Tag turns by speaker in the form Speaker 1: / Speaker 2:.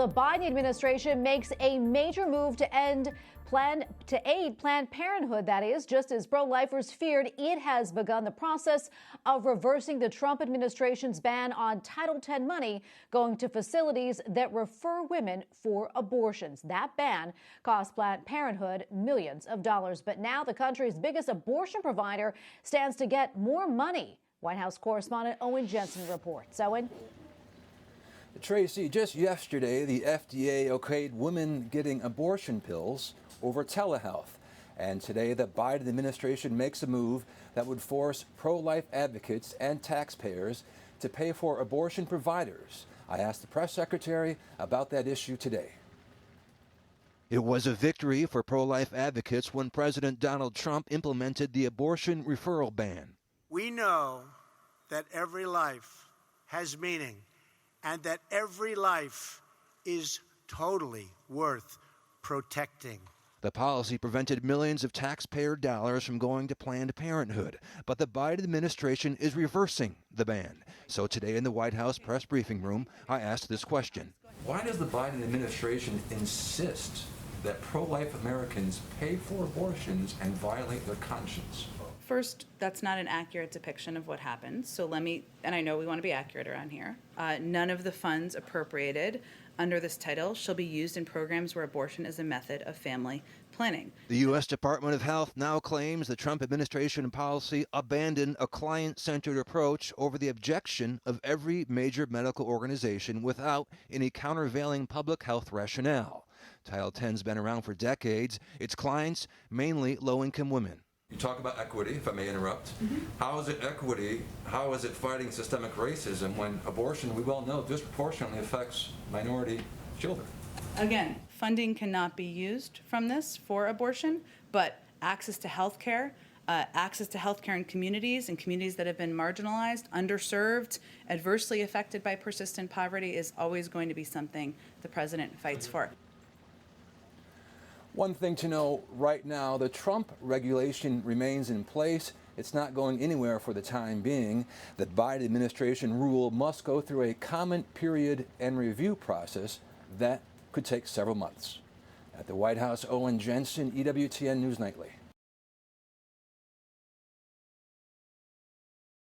Speaker 1: the Biden administration makes a major move to aid Planned Parenthood, that is, just as pro-lifers feared. It has begun the process of reversing the Trump administration's ban on Title X money going to facilities that refer women for abortions. That ban cost Planned Parenthood millions of dollars. But now the country's biggest abortion provider stands to get more money. White House Correspondent Owen Jensen reports. Owen?
Speaker 2: Tracy, just yesterday, the FDA okayed women getting abortion pills over telehealth. And today, the Biden administration makes a move that would force pro-life advocates and taxpayers to pay for abortion providers. I asked the press secretary about that issue today.
Speaker 3: It was a victory for pro-life advocates when President Donald Trump implemented the abortion referral ban.
Speaker 4: We know that every life has meaning and that every life is totally worth protecting.
Speaker 3: The policy prevented millions of taxpayer dollars from going to Planned Parenthood, but the Biden administration is reversing the ban. So today in the White House press briefing room, I asked this question.
Speaker 2: Why does the Biden administration insist that pro-life Americans pay for abortions and violate their conscience?
Speaker 5: First, that's not an accurate depiction of what happened. So and I know we want to be accurate around here. None of the funds appropriated under this title shall be used in programs where abortion is a method of family planning.
Speaker 3: The U.S. Department of Health now claims the Trump administration policy abandoned a client-centered approach over the objection of every major medical organization without any countervailing public health rationale. Title X's been around for decades. Its clients, mainly low-income women.
Speaker 2: You talk about equity, if I may interrupt. How is it equity? How is it fighting systemic racism when abortion, we well know, disproportionately affects minority children?
Speaker 5: Again, funding cannot be used from this for abortion, but access to health care in communities that have been marginalized, underserved, adversely affected by persistent poverty is always going to be something the president fights for.
Speaker 2: One thing to know right now, the Trump regulation remains in place. It's not going anywhere for the time being. The Biden administration rule must go through a comment period and review process that could take several months. At the White House, Owen Jensen, EWTN News Nightly.